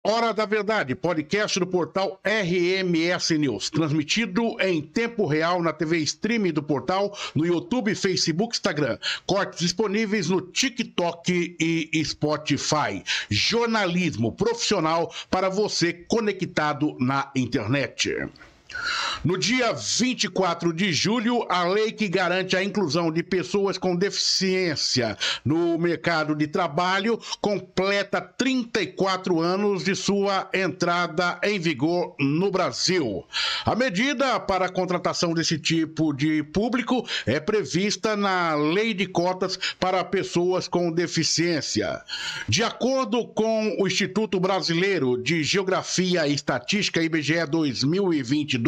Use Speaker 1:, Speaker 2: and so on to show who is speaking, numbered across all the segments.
Speaker 1: Hora da Verdade, podcast do portal RMS News, transmitido em tempo real na TV Stream do portal, no YouTube, Facebook, Instagram. Cortes disponíveis no TikTok e Spotify. Jornalismo profissional para você conectado na internet. No dia 24 de julho, a lei que garante a inclusão de pessoas com deficiência no mercado de trabalho completa 34 anos de sua entrada em vigor no Brasil. A medida para a contratação desse tipo de público é prevista na Lei de Cotas para pessoas com deficiência. De acordo com o Instituto Brasileiro de Geografia e Estatística, IBGE 2022,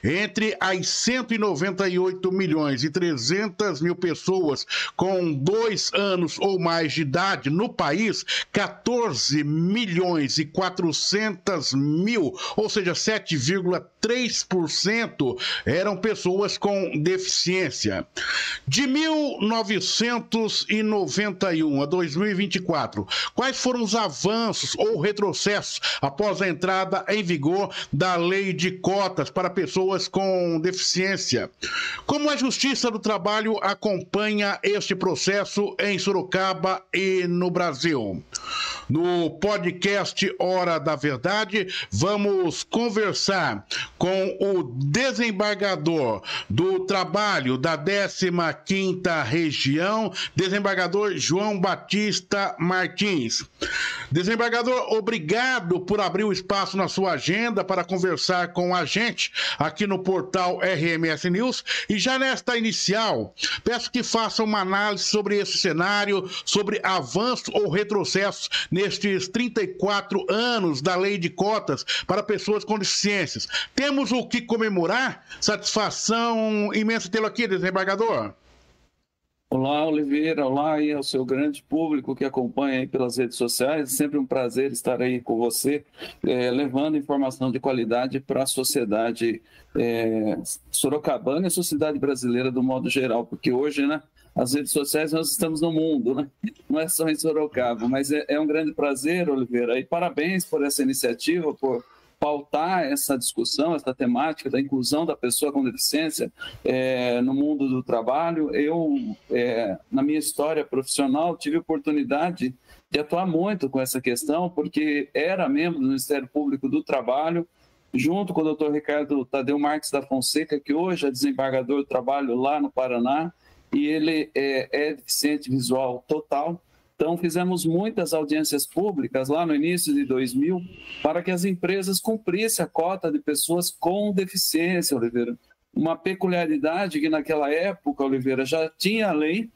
Speaker 1: entre as 198 milhões e 300 mil pessoas com 2 anos ou mais de idade no país, 14 milhões e 400 mil, ou seja, 7,3% eram pessoas com deficiência. De 1991 a 2024, quais foram os avanços ou retrocessos após a entrada em vigor da Lei de Cotas para pessoas com deficiência? Como a Justiça do Trabalho acompanha este processo em Sorocaba e no Brasil? No podcast Hora da Verdade, vamos conversar com o desembargador do Trabalho da 15ª Região, desembargador João Batista Martins. Desembargador, obrigado por abrir o espaço na sua agenda para conversar com a gente aqui no portal RMS News. E já nesta inicial, peço que faça uma análise sobre esse cenário, sobre avanço ou retrocesso nestes 34 anos da Lei de Cotas para pessoas com deficiências. Temos o que comemorar? Satisfação imensa tê-lo aqui, desembargador.
Speaker 2: Olá, Oliveira. Olá aí ao seu grande público que acompanha aí pelas redes sociais. É sempre um prazer estar aí com você, levando informação de qualidade para a sociedade sorocabana e a sociedade brasileira do modo geral, porque hoje, né, as redes sociais nós estamos no mundo, né? Não é só em Sorocaba, mas é um grande prazer, Oliveira, e parabéns por essa iniciativa, por pautar essa discussão, essa temática da inclusão da pessoa com deficiência no mundo do trabalho. Eu, na minha história profissional, tive oportunidade de atuar muito com essa questão, porque era membro do Ministério Público do Trabalho, junto com o Dr. Ricardo Tadeu Marques da Fonseca, que hoje é desembargador do trabalho lá no Paraná, e ele é deficiente visual total. Então, fizemos muitas audiências públicas lá no início de 2000 para que as empresas cumprissem a cota de pessoas com deficiência, Oliveira. Uma peculiaridade que naquela época, Oliveira, já tinha a lei,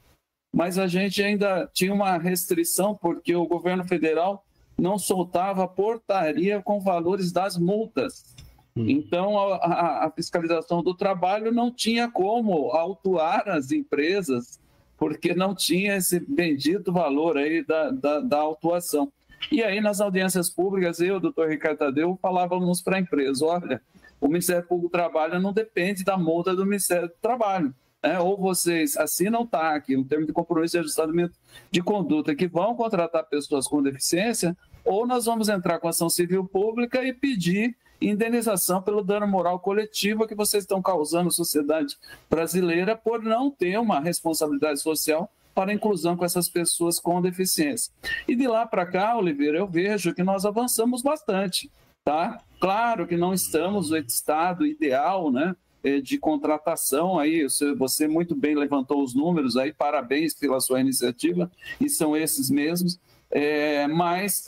Speaker 2: mas a gente ainda tinha uma restrição porque o governo federal não soltava a portaria com valores das multas. Então, a fiscalização do trabalho não tinha como autuar as empresas, porque não tinha esse bendito valor aí da autuação. E aí, nas audiências públicas, eu, doutor Ricardo Tadeu, falávamos para a empresa: olha, o Ministério Público do Trabalho não depende da multa do Ministério do Trabalho, né? Ou vocês assinam o TAC, um termo de compromisso de ajustamento de conduta, que vão contratar pessoas com deficiência, ou nós vamos entrar com ação civil pública e pedir indenização pelo dano moral coletivo que vocês estão causando à sociedade brasileira por não ter uma responsabilidade social para a inclusão com essas pessoas com deficiência. E de lá para cá, Oliveira, eu vejo que nós avançamos bastante, tá? Claro que não estamos no estado ideal, né, de contratação, aí você muito bem levantou os números aí, parabéns pela sua iniciativa, e são esses mesmos, mas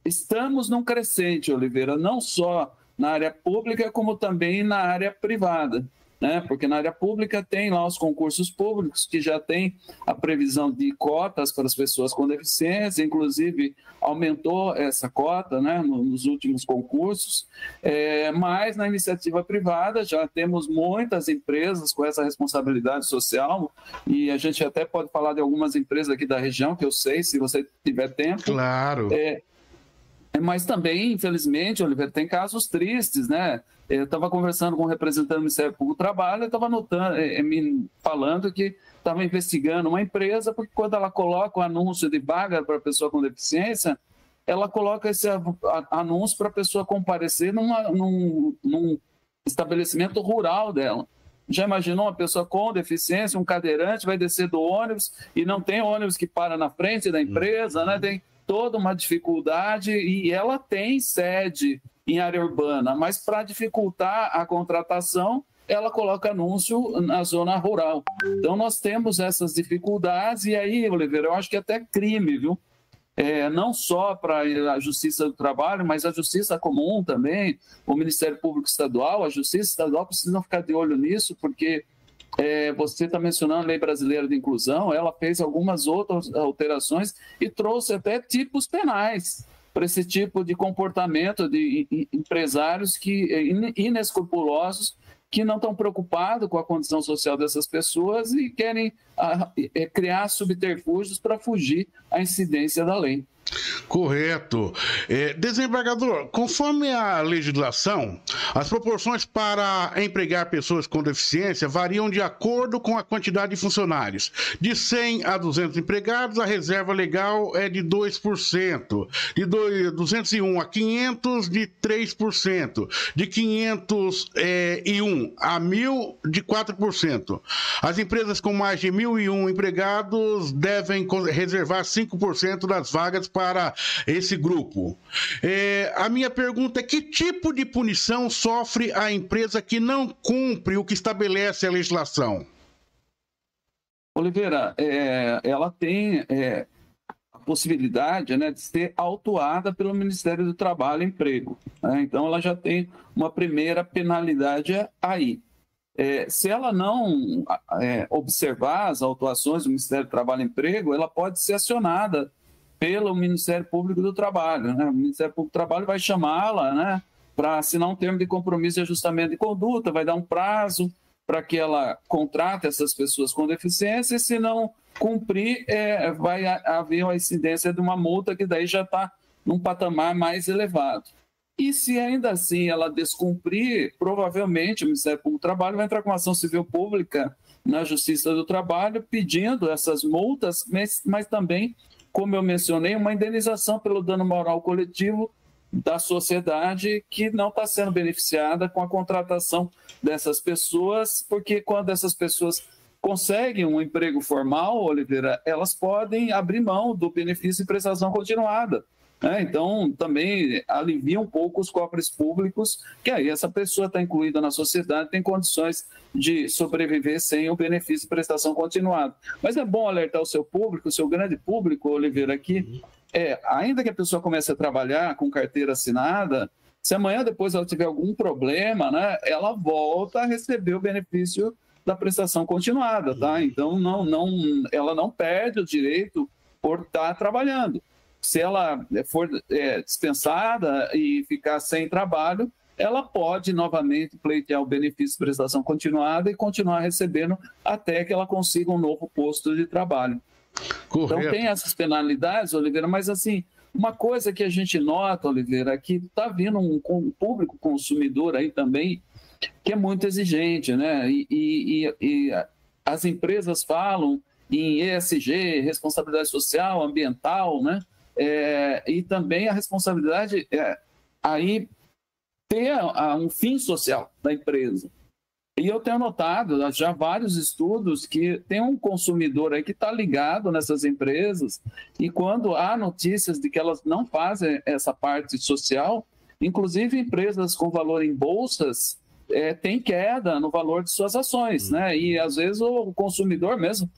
Speaker 2: estamos num crescente, Oliveira, não só na área pública, como também na área privada, né? Porque na área pública tem lá os concursos públicos, que já tem a previsão de cotas para as pessoas com deficiência, inclusive aumentou essa cota, né, nos últimos concursos, mas na iniciativa privada já temos muitas empresas com essa responsabilidade social, e a gente até pode falar de algumas empresas aqui da região, que eu sei, se você tiver tempo.
Speaker 1: Claro.
Speaker 2: Mas também, infelizmente, Oliveira, tem casos tristes, né? Eu estava conversando com um representante do Ministério Público do Trabalho, eu estava me falando que estava investigando uma empresa, porque quando ela coloca o anúncio de vaga para pessoa com deficiência, ela coloca esse anúncio para a pessoa comparecer num estabelecimento rural dela. Já imaginou uma pessoa com deficiência, um cadeirante, vai descer do ônibus e não tem ônibus que para na frente da empresa, né? Tem toda uma dificuldade e ela tem sede em área urbana, mas para dificultar a contratação, ela coloca anúncio na zona rural. Então, nós temos essas dificuldades e aí, Oliveira, eu acho que até crime, viu? Não só para a Justiça do Trabalho, mas a Justiça Comum também, o Ministério Público Estadual, a Justiça Estadual precisam ficar de olho nisso, porque você está mencionando a Lei Brasileira de Inclusão, ela fez algumas outras alterações e trouxe até tipos penais para esse tipo de comportamento de empresários inescrupulosos que não estão preocupados com a condição social dessas pessoas e querem criar subterfúgios para fugir à incidência da lei.
Speaker 1: Correto. Desembargador, conforme a legislação, as proporções para empregar pessoas com deficiência variam de acordo com a quantidade de funcionários. De 100 a 200 empregados, a reserva legal é de 2%. De 201 a 500, de 3%. De 501 a 1.000, de 4%. As empresas com mais de 1.001 empregados devem reservar 5% das vagas para esse grupo. A minha pergunta é: que tipo de punição sofre a empresa que não cumpre o que estabelece a legislação?
Speaker 2: Oliveira, ela tem a possibilidade, né, de ser autuada pelo Ministério do Trabalho e Emprego, né? Então, ela já tem uma primeira penalidade aí. Se ela não observar as autuações do Ministério do Trabalho e Emprego, ela pode ser acionada pelo Ministério Público do Trabalho, né? O Ministério Público do Trabalho vai chamá-la, né, para assinar um termo de compromisso de ajustamento de conduta, vai dar um prazo para que ela contrate essas pessoas com deficiência, e se não cumprir, vai haver a incidência de uma multa que daí já está num patamar mais elevado. E se ainda assim ela descumprir, provavelmente o Ministério Público do Trabalho vai entrar com uma ação civil pública na Justiça do Trabalho pedindo essas multas, mas também, como eu mencionei, uma indenização pelo dano moral coletivo da sociedade que não está sendo beneficiada com a contratação dessas pessoas, porque quando essas pessoas conseguem um emprego formal, Oliveira, elas podem abrir mão do benefício de prestação continuada. Então, também alivia um pouco os cofres públicos, que aí essa pessoa está incluída na sociedade, tem condições de sobreviver sem o benefício de prestação continuada. Mas é bom alertar o seu público, o seu grande público, Oliveira, aqui, ainda que a pessoa comece a trabalhar com carteira assinada, se amanhã depois ela tiver algum problema, né, ela volta a receber o benefício da prestação continuada, tá? Então, ela não perde o direito por estar trabalhando. Se ela for dispensada e ficar sem trabalho, ela pode novamente pleitear o benefício de prestação continuada e continuar recebendo até que ela consiga um novo posto de trabalho. Correto. Então tem essas penalidades, Oliveira, mas assim, uma coisa que a gente nota, Oliveira, é que está vindo um público consumidor aí também que é muito exigente, né? E as empresas falam em ESG, responsabilidade social, ambiental, né? E também a responsabilidade aí ter um fim social da empresa. E eu tenho notado já vários estudos que tem um consumidor aí que está ligado nessas empresas e quando há notícias de que elas não fazem essa parte social, inclusive empresas com valor em bolsas tem queda no valor de suas ações, né? E às vezes o consumidor mesmo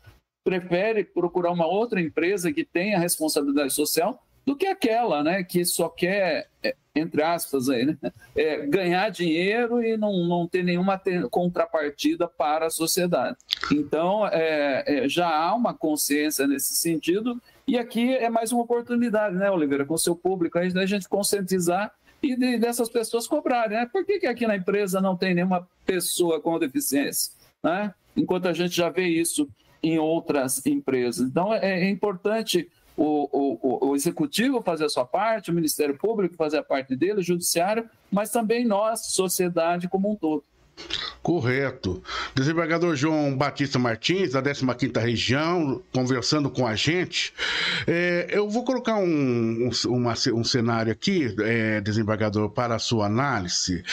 Speaker 2: prefere procurar uma outra empresa que tenha responsabilidade social do que aquela, né, que só quer, entre aspas, aí, né, ganhar dinheiro e não ter nenhuma contrapartida para a sociedade. Então, já há uma consciência nesse sentido e aqui é mais uma oportunidade, né, Oliveira, com o seu público, aí, da gente conscientizar e dessas pessoas cobrarem, né? Por que aqui na empresa não tem nenhuma pessoa com deficiência, né? Enquanto a gente já vê isso em outras empresas. Então, é importante o Executivo fazer a sua parte, o Ministério Público fazer a parte dele, o Judiciário, mas também nós, sociedade como um todo.
Speaker 1: Correto. Desembargador João Batista Martins, da 15ª Região, conversando com a gente. Eu vou colocar um cenário aqui, desembargador, para a sua análise,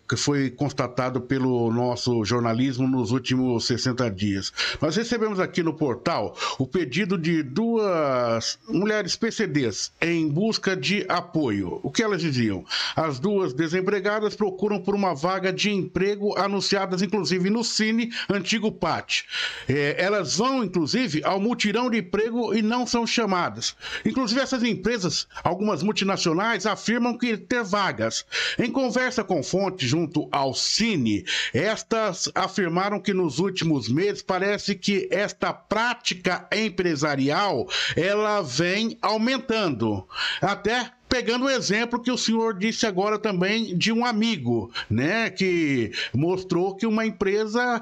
Speaker 1: que foi constatado pelo nosso jornalismo nos últimos 60 dias. Nós recebemos aqui no portal o pedido de 2 mulheres PCDs em busca de apoio. O que elas diziam? As 2 desempregadas procuram por uma vaga de emprego anunciada inclusive no Cine Antigo Pátio. Elas vão, inclusive, ao mutirão de emprego e não são chamadas. Inclusive, essas empresas, algumas multinacionais, afirmam que ter vagas. Em conversa com fontes junto ao Cine, estas afirmaram que nos últimos meses parece que esta prática empresarial, ela vem aumentando. Até pegando o exemplo que o senhor disse agora também de um amigo, né, que mostrou que uma empresa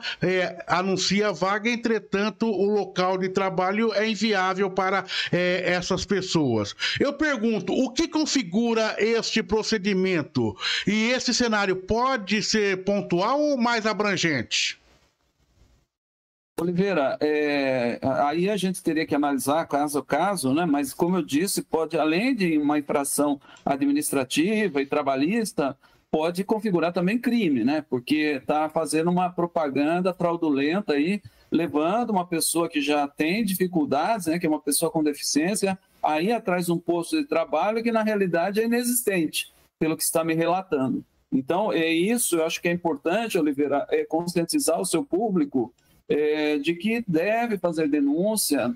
Speaker 1: anuncia vaga, entretanto o local de trabalho é inviável para essas pessoas. Eu pergunto, o que configura este procedimento? E esse cenário pode ser pontual ou mais abrangente?
Speaker 2: Oliveira, aí a gente teria que analisar caso a caso, né? Mas como eu disse, pode, além de uma infração administrativa e trabalhista, pode configurar também crime, né? Porque está fazendo uma propaganda fraudulenta aí, levando uma pessoa que já tem dificuldades, né? Que é uma pessoa com deficiência, aí atrás de um posto de trabalho que na realidade é inexistente, pelo que está me relatando. Então, isso eu acho que é importante, Oliveira, conscientizar o seu público de que deve fazer denúncia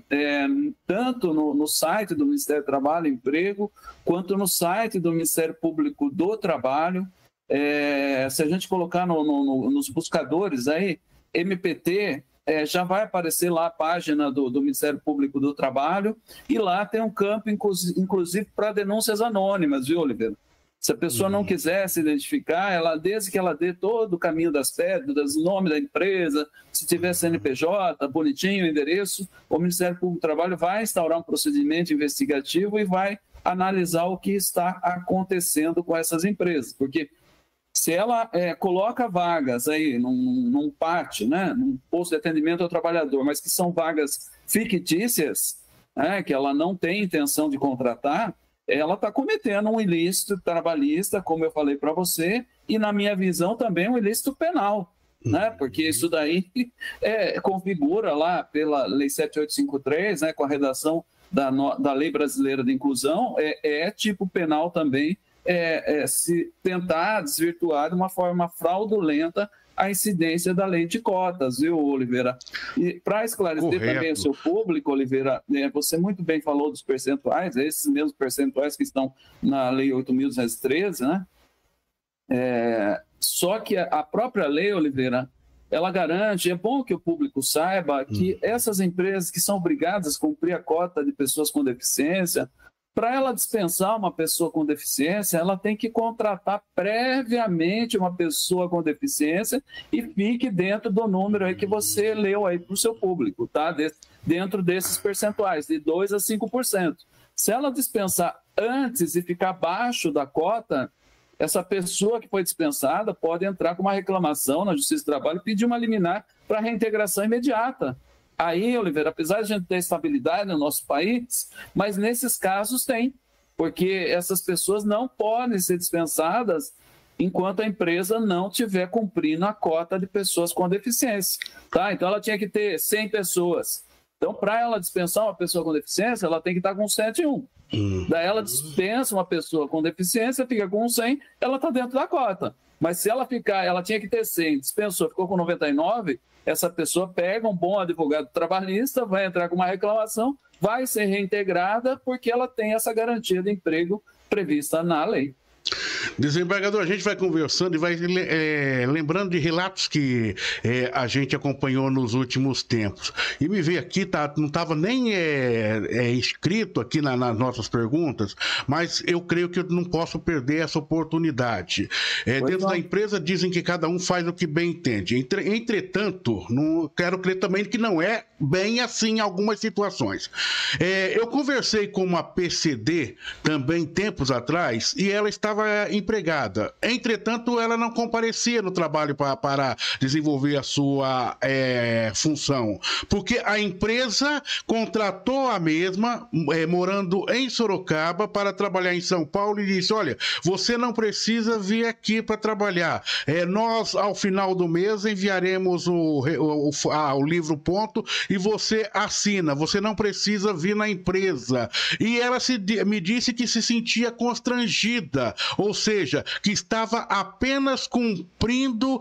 Speaker 2: tanto no site do Ministério do Trabalho e Emprego, quanto no site do Ministério Público do Trabalho. Se a gente colocar nos buscadores aí, MPT, já vai aparecer lá a página do Ministério Público do Trabalho, e lá tem um campo, inclusive, para denúncias anônimas, viu, Oliveira? Se a pessoa não quiser se identificar, desde que ela dê todo o caminho das pedras, o nome da empresa, se tiver CNPJ, bonitinho o endereço, o Ministério Público do Trabalho vai instaurar um procedimento investigativo e vai analisar o que está acontecendo com essas empresas. Porque se ela coloca vagas aí num pátio, né, num posto de atendimento ao trabalhador, mas que são vagas fictícias, que ela não tem intenção de contratar, ela está cometendo um ilícito trabalhista, como eu falei para você, e, na minha visão, também um ilícito penal, né? Porque isso daí configura lá pela Lei 7853, né, com a redação da Lei Brasileira de Inclusão, tipo penal também se tentar desvirtuar de uma forma fraudulenta a incidência da lei de cotas, viu, Oliveira? E para esclarecer também o seu público, Oliveira, você muito bem falou dos percentuais, esses mesmos percentuais que estão na Lei 8.213, né? Só que a própria lei, Oliveira, ela garante, é bom que o público saiba que essas empresas que são obrigadas a cumprir a cota de pessoas com deficiência, para ela dispensar uma pessoa com deficiência, ela tem que contratar previamente uma pessoa com deficiência e fique dentro do número aí que você leu aí para o seu público, tá? Dentro desses percentuais, de 2% a 5%. Se ela dispensar antes e ficar abaixo da cota, essa pessoa que foi dispensada pode entrar com uma reclamação na Justiça do Trabalho e pedir uma liminar para reintegração imediata. Aí, Oliveira, apesar de a gente ter estabilidade no nosso país, mas nesses casos tem, porque essas pessoas não podem ser dispensadas enquanto a empresa não estiver cumprindo a cota de pessoas com deficiência. Tá? Então, ela tinha que ter 100 pessoas. Então, para ela dispensar uma pessoa com deficiência, ela tem que estar com 101. Daí ela dispensa uma pessoa com deficiência, fica com 100, ela está dentro da cota. Mas se ela tinha que ter 100, dispensou, ficou com 99, essa pessoa pega um bom advogado trabalhista, vai entrar com uma reclamação, vai ser reintegrada porque ela tem essa garantia de emprego prevista na lei.
Speaker 1: Desembargador, a gente vai conversando e vai lembrando de relatos que a gente acompanhou nos últimos tempos. E me veio aqui, não estava nem escrito aqui nas nossas perguntas, mas eu creio que eu não posso perder essa oportunidade. Dentro da empresa dizem que cada um faz o que bem entende. Entretanto, não quero crer também que não é bem assim em algumas situações. Eu conversei com uma PCD também tempos atrás e ela estava em empregada. Entretanto, ela não comparecia no trabalho para desenvolver a sua função, porque a empresa contratou a mesma, morando em Sorocaba, para trabalhar em São Paulo, e disse: olha, você não precisa vir aqui para trabalhar. Nós, ao final do mês, enviaremos o livro ponto e você assina. Você não precisa vir na empresa. E ela me disse que se sentia constrangida, ou seja, que estava apenas cumprindo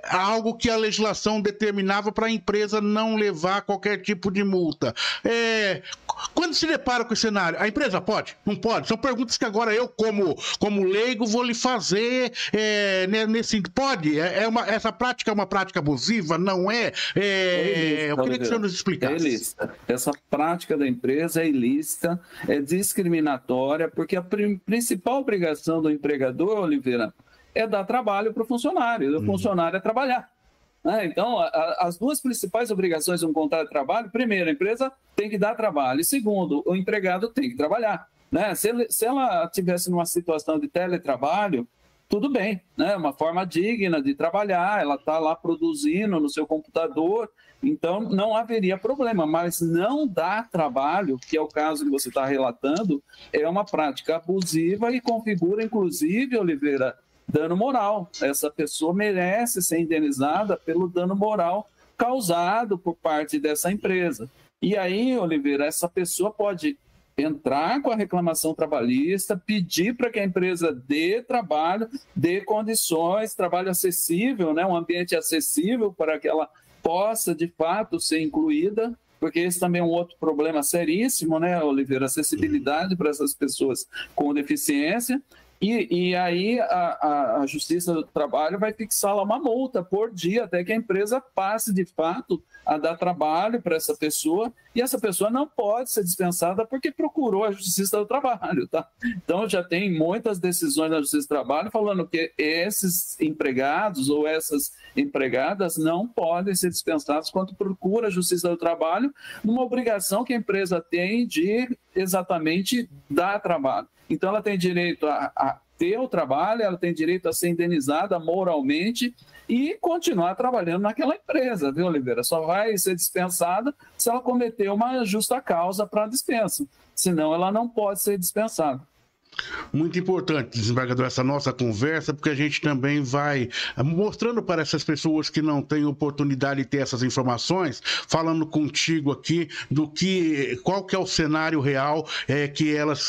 Speaker 1: algo que a legislação determinava para a empresa não levar qualquer tipo de multa. Quando se depara com esse cenário, a empresa pode? Não pode? São perguntas que agora eu, como leigo, vou lhe fazer. Pode? Essa prática é uma prática abusiva? Não é? Eu queria que o senhor nos explicasse.
Speaker 2: É ilícita. Essa prática da empresa é ilícita, é discriminatória, porque a principal obrigação do empregador, Oliveira, é dar trabalho para o funcionário. O funcionário é trabalhar. Então, as duas principais obrigações de um contrato de trabalho: primeiro, a empresa tem que dar trabalho, e segundo, o empregado tem que trabalhar. Se ela estivesse numa situação de teletrabalho, tudo bem, uma forma digna de trabalhar, ela está lá produzindo no seu computador, então não haveria problema, mas não dar trabalho, que é o caso que você está relatando, é uma prática abusiva e configura, inclusive, Oliveira, dano moral. Essa pessoa merece ser indenizada pelo dano moral causado por parte dessa empresa. E aí, Oliveira, essa pessoa pode entrar com a reclamação trabalhista, pedir para que a empresa dê trabalho, dê condições, trabalho acessível, um ambiente acessível para que ela possa, de fato, ser incluída, porque esse também é um outro problema seríssimo, Oliveira? Acessibilidade para essas pessoas com deficiência. E aí a Justiça do Trabalho vai fixar lá uma multa por dia, até que a empresa passe, de fato, a dar trabalho para essa pessoa, e essa pessoa não pode ser dispensada porque procurou a Justiça do Trabalho, tá? Então, já tem muitas decisões da Justiça do Trabalho falando que esses empregados ou essas empregadas não podem ser dispensados quando procura a Justiça do Trabalho, numa obrigação que a empresa tem de exatamente dar trabalho. Então, ela tem direito a ter o trabalho, ela tem direito a ser indenizada moralmente e continuar trabalhando naquela empresa, viu, Oliveira? Só vai ser dispensada se ela cometer uma justa causa para a dispensa. Senão, ela não pode ser dispensada.
Speaker 1: Muito importante, desembargador, essa nossa conversa, porque a gente também vai mostrando para essas pessoas que não têm oportunidade de ter essas informações, falando contigo aqui qual que é o cenário real que elas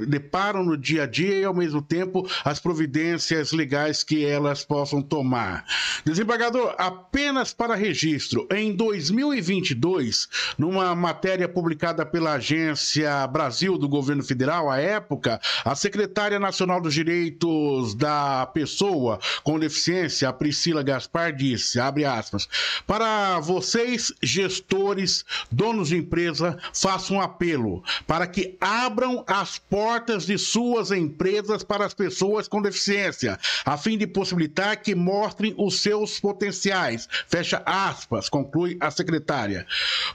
Speaker 1: deparam no dia a dia e, ao mesmo tempo, as providências legais que elas possam tomar. Desembargador, apenas para registro, em 2022, numa matéria publicada pela Agência Brasil do Governo Federal, à época, a secretária nacional dos direitos da pessoa com deficiência, a Priscila Gaspar, disse, abre aspas, para vocês, gestores, donos de empresa, faço um apelo para que abram as portas de suas empresas para as pessoas com deficiência, a fim de possibilitar que mostrem os seus potenciais. Fecha aspas, conclui a secretária.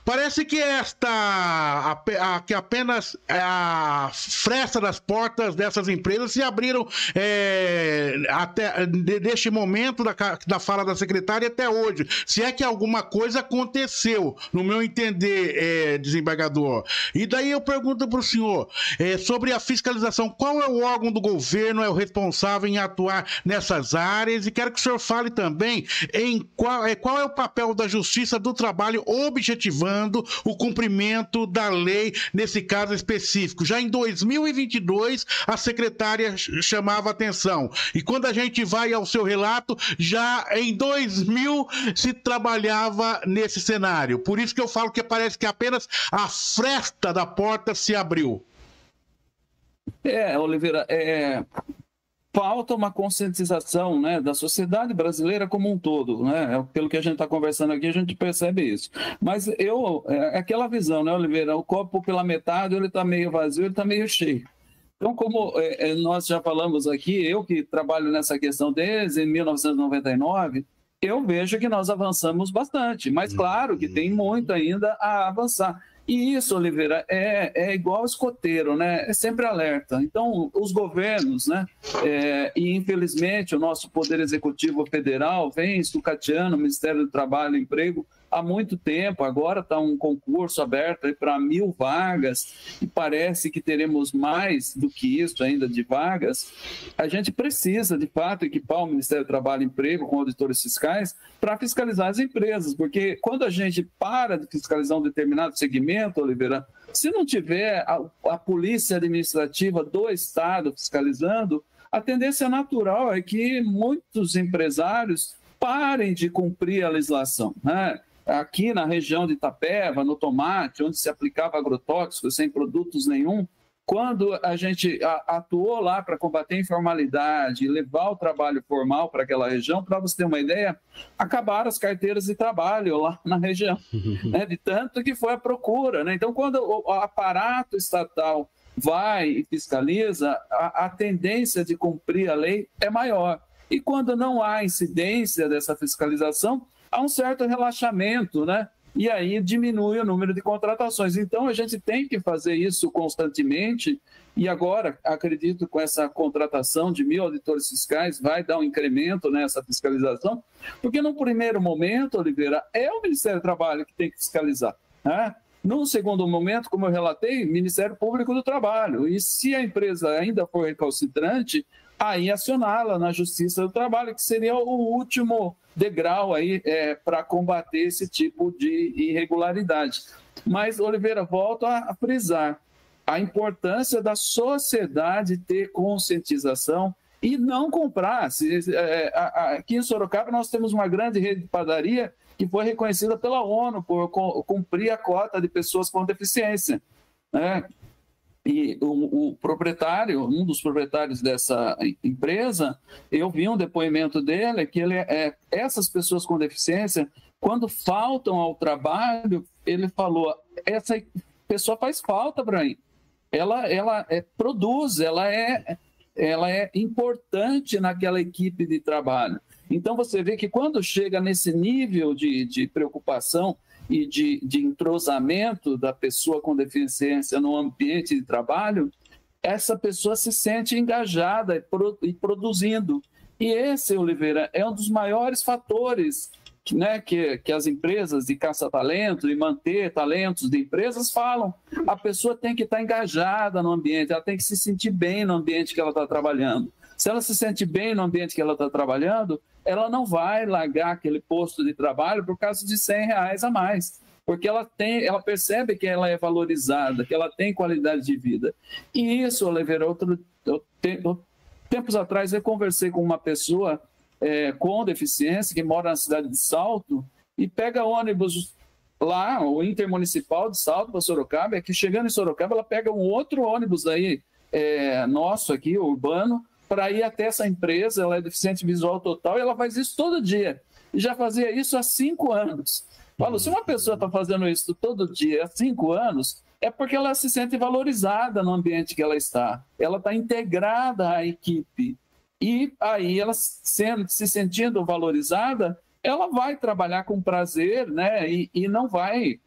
Speaker 1: Parece que que apenas a fresta das portas dessas empresas se abriram até deste momento da fala da secretária até hoje. Se é que alguma coisa aconteceu, no meu entender, desembargador. E daí eu pergunto para o senhor sobre a fiscalização. Qual é o órgão do governo responsável em atuar nessas áreas? E quero que o senhor fale também em qual é o papel da Justiça do Trabalho objetivando o cumprimento da lei nesse caso específico. Já em 2022, a secretária chamava atenção. E quando a gente vai ao seu relato, já em 2000 se trabalhava nesse cenário. Por isso que eu falo que parece que apenas a fresta da porta se abriu.
Speaker 2: Oliveira, falta uma conscientização, da sociedade brasileira como um todo, Pelo que a gente está conversando aqui, a gente percebe isso. Mas aquela visão, Oliveira, o copo pela metade, ele está meio vazio, ele está meio cheio. Então, como nós já falamos aqui, eu que trabalho nessa questão desde 1999, eu vejo que nós avançamos bastante, mas claro que tem muito ainda a avançar. E isso, Oliveira, é igual escoteiro, né? É sempre alerta. Então, os governos, né? E infelizmente o nosso Poder Executivo Federal vem sucateando o Ministério do Trabalho e Emprego há muito tempo. Agora está um concurso aberto para 1.000 vagas e parece que teremos mais do que isso ainda de vagas. A gente precisa, de fato, equipar o Ministério do Trabalho e Emprego com auditores fiscais para fiscalizar as empresas, porque quando a gente para de fiscalizar um determinado segmento, Oliveira, se não tiver a polícia administrativa do Estado fiscalizando, a tendência natural é que muitos empresários parem de cumprir a legislação, né? Aqui na região de Itapeva, no tomate, onde se aplicava agrotóxico sem produtos nenhum, quando a gente atuou lá para combater a informalidade, levar o trabalho formal para aquela região, para você ter uma ideia, acabaram as carteiras de trabalho lá na região, né? De tanto que foi a procura, né? Então, quando o aparato estatal vai e fiscaliza, a tendência de cumprir a lei é maior. E quando não há incidência dessa fiscalização, há um certo relaxamento, né? E aí diminui o número de contratações. Então, a gente tem que fazer isso constantemente e agora, acredito, com essa contratação de 1.000 auditores fiscais, vai dar um incremento nessa fiscalização, porque no primeiro momento, Oliveira, é o Ministério do Trabalho que tem que fiscalizar, né? No segundo momento, como eu relatei, Ministério Público do Trabalho. E se a empresa ainda for recalcitrante, aí acioná-la na Justiça do Trabalho, que seria o último degrau aí para combater esse tipo de irregularidade. Mas, Oliveira, volto a frisar a importância da sociedade ter conscientização e não comprar. Aqui em Sorocaba nós temos uma grande rede de padaria que foi reconhecida pela ONU por cumprir a cota de pessoas com deficiência, né? E o proprietário, um dos proprietários dessa empresa, eu vi um depoimento dele que essas pessoas com deficiência, quando faltam ao trabalho, ele falou, essa pessoa faz falta para mim. Ela produz, ela é importante naquela equipe de trabalho. Então, você vê que quando chega nesse nível de preocupação e de entrosamento da pessoa com deficiência no ambiente de trabalho, essa pessoa se sente engajada e produzindo. E esse, Oliveira, é um dos maiores fatores, né, que as empresas de caça-talento e manter talentos de empresas falam. A pessoa tem que estar engajada no ambiente, ela tem que se sentir bem no ambiente que ela está trabalhando. Se ela se sente bem no ambiente que ela está trabalhando, ela não vai largar aquele posto de trabalho por causa de R$100 a mais, porque ela percebe que ela é valorizada, que ela tem qualidade de vida. E isso, Oliveira, tempos atrás eu conversei com uma pessoa com deficiência que mora na cidade de Salto e pega ônibus lá, o intermunicipal de Salto para Sorocaba, que chegando em Sorocaba ela pega um outro ônibus aí, nosso aqui, urbano, para ir até essa empresa. Ela é deficiente visual total e ela faz isso todo dia. E já fazia isso há 5 anos. Falo, se uma pessoa está fazendo isso todo dia há 5 anos, é porque ela se sente valorizada no ambiente que ela está. Ela está integrada à equipe. E aí, ela se sentindo valorizada, ela vai trabalhar com prazer, né? E não vai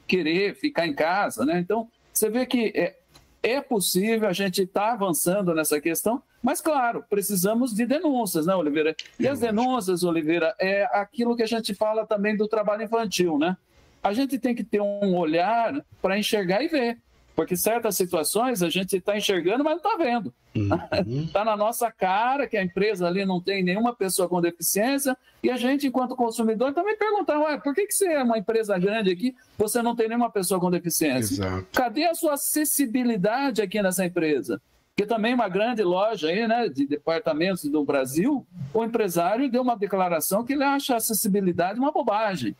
Speaker 2: querer ficar em casa, né? Então, você vê que é possível, a gente está avançando nessa questão, mas, claro, precisamos de denúncias, né, Oliveira? E as denúncias, Oliveira, é aquilo que a gente fala também do trabalho infantil, né? A gente tem que ter um olhar para enxergar e ver, porque certas situações a gente está enxergando, mas não está vendo. Está na nossa cara que a empresa ali não tem nenhuma pessoa com deficiência e a gente, enquanto consumidor, também pergunta, por que você é uma empresa grande aqui, você não tem nenhuma pessoa com deficiência? Exato. Cadê a sua acessibilidade aqui nessa empresa? Porque também uma grande loja aí, né, de departamentos do Brasil, o empresário deu uma declaração que ele acha a acessibilidade uma bobagem.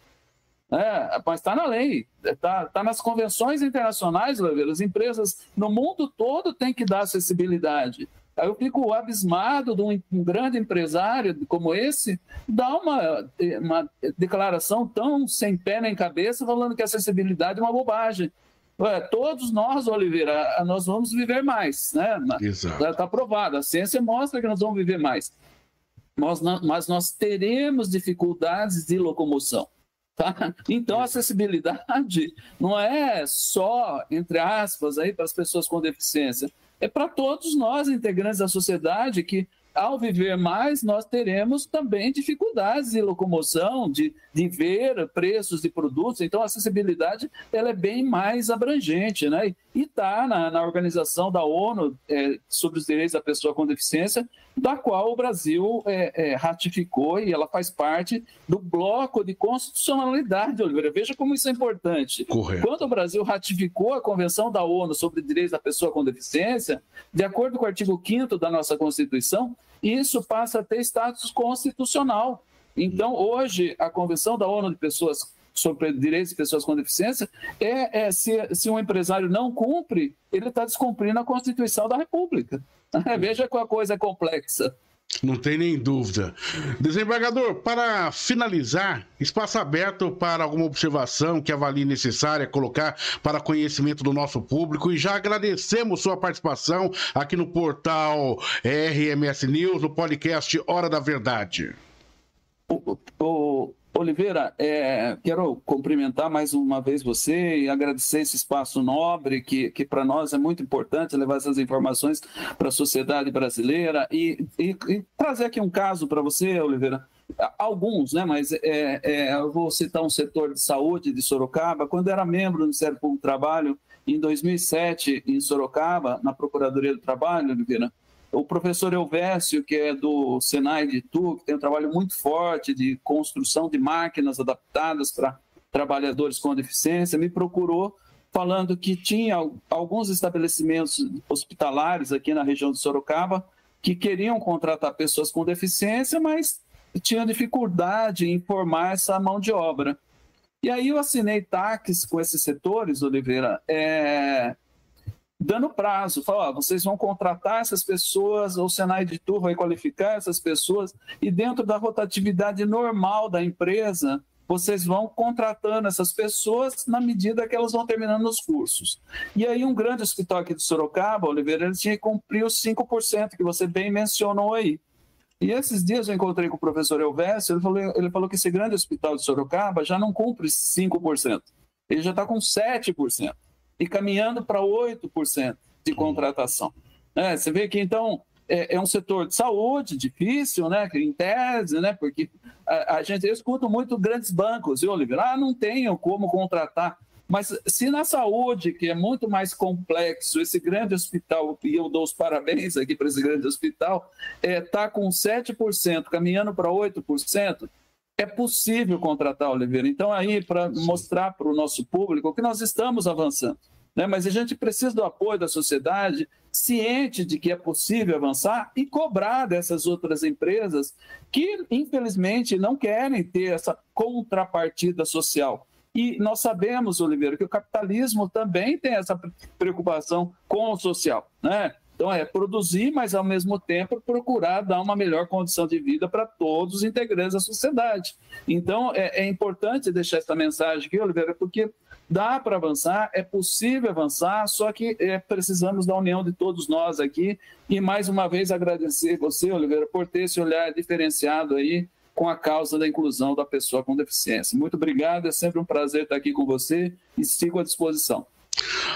Speaker 2: Mas está na lei, está nas convenções internacionais, as empresas no mundo todo têm que dar acessibilidade. Aí eu fico abismado de um grande empresário como esse dar uma declaração tão sem pé nem cabeça falando que a acessibilidade é uma bobagem. Todos nós, Oliveira, nós vamos viver mais, né? Está provado, a ciência mostra que nós vamos viver mais. Mas nós teremos dificuldades de locomoção. Tá? Então, a acessibilidade não é só, entre aspas, para as pessoas com deficiência, é para todos nós, integrantes da sociedade, que, ao viver mais, nós teremos também dificuldades de locomoção, de ver preços de produtos. Então, a acessibilidade ela é bem mais abrangente, né? E está na Organização da ONU sobre os Direitos da Pessoa com Deficiência, da qual o Brasil ratificou, e ela faz parte do bloco de constitucionalidade, Oliveira. Veja como isso é importante.
Speaker 1: Correto.
Speaker 2: Quando o Brasil ratificou a Convenção da ONU sobre os Direitos da Pessoa com Deficiência, de acordo com o artigo 5º da nossa Constituição, isso passa a ter status constitucional. Então, hoje, a Convenção da ONU sobre Direitos de Pessoas com Deficiência, se um empresário não cumpre, ele está descumprindo a Constituição da República. Veja que a coisa é complexa.
Speaker 1: Não tem nem dúvida. Desembargador, para finalizar, espaço aberto para alguma observação que avalie necessária colocar para conhecimento do nosso público, e já agradecemos sua participação aqui no portal RMS News, no podcast Hora da Verdade.
Speaker 2: Oliveira, quero cumprimentar mais uma vez você e agradecer esse espaço nobre, que para nós é muito importante levar essas informações para a sociedade brasileira e trazer aqui um caso para você, Oliveira. Alguns, né? Mas eu vou citar um setor de saúde de Sorocaba. Quando era membro do Ministério Público do Trabalho, em 2007, em Sorocaba, na Procuradoria do Trabalho, Oliveira, o professor Elvésio, que é do Senai de Itu, que tem um trabalho muito forte de construção de máquinas adaptadas para trabalhadores com deficiência, me procurou falando que tinha alguns estabelecimentos hospitalares aqui na região de Sorocaba que queriam contratar pessoas com deficiência, mas tinham dificuldade em formar essa mão de obra. E aí eu assinei TACs com esses setores, Oliveira, dando prazo, falou, vocês vão contratar essas pessoas, o Senai de Itu vai qualificar essas pessoas, e dentro da rotatividade normal da empresa, vocês vão contratando essas pessoas na medida que elas vão terminando os cursos. E aí um grande hospital aqui de Sorocaba, Oliveira, ele tinha que cumprir os 5% que você bem mencionou aí. E esses dias eu encontrei com o professor Elvésio, ele falou que esse grande hospital de Sorocaba já não cumpre 5%, ele já está com 7%. E caminhando para 8% de contratação. Você vê que, então, é um setor de saúde difícil, né? Em tese, né? Porque eu escuto muito grandes bancos, viu, Oliveira? Não tenho como contratar. Mas se na saúde, que é muito mais complexo, esse grande hospital, e eu dou os parabéns aqui para esse grande hospital, está com 7%, caminhando para 8%, é possível contratar, Oliveira. Então, aí, para mostrar para o nosso público que nós estamos avançando, né? Mas a gente precisa do apoio da sociedade, ciente de que é possível avançar e cobrar dessas outras empresas que, infelizmente, não querem ter essa contrapartida social. E nós sabemos, Oliveira, que o capitalismo também tem essa preocupação com o social, né? Então, produzir, mas, ao mesmo tempo, procurar dar uma melhor condição de vida para todos os integrantes da sociedade. Então, é importante deixar essa mensagem aqui, Oliveira, porque dá para avançar, é possível avançar, só que precisamos da união de todos nós aqui. E, mais uma vez, agradecer você, Oliveira, por ter esse olhar diferenciado aí com a causa da inclusão da pessoa com deficiência. Muito obrigado, é sempre um prazer estar aqui com você e sigo à disposição.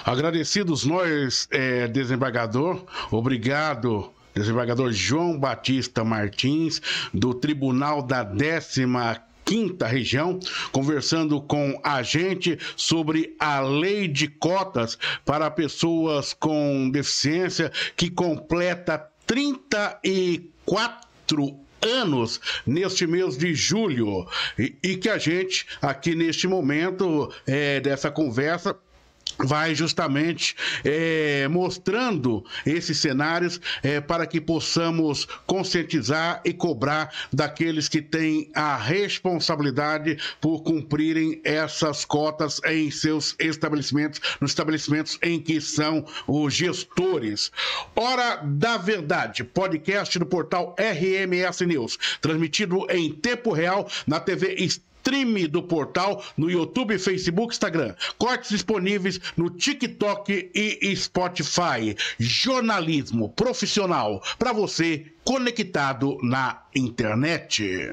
Speaker 1: Agradecidos nós, desembargador. Obrigado, desembargador João Batista Martins, do Tribunal da 15ª Região, conversando com a gente sobre a lei de cotas para pessoas com deficiência, que completa 34 anos neste mês de julho, e que a gente, aqui neste momento dessa conversa, vai justamente mostrando esses cenários para que possamos conscientizar e cobrar daqueles que têm a responsabilidade por cumprirem essas cotas em seus estabelecimentos, nos estabelecimentos em que são os gestores. Hora da Verdade, podcast do portal RMS News, transmitido em tempo real na TV Stream do portal, no YouTube, Facebook, Instagram. Cortes disponíveis no TikTok e Spotify. Jornalismo profissional para você conectado na internet.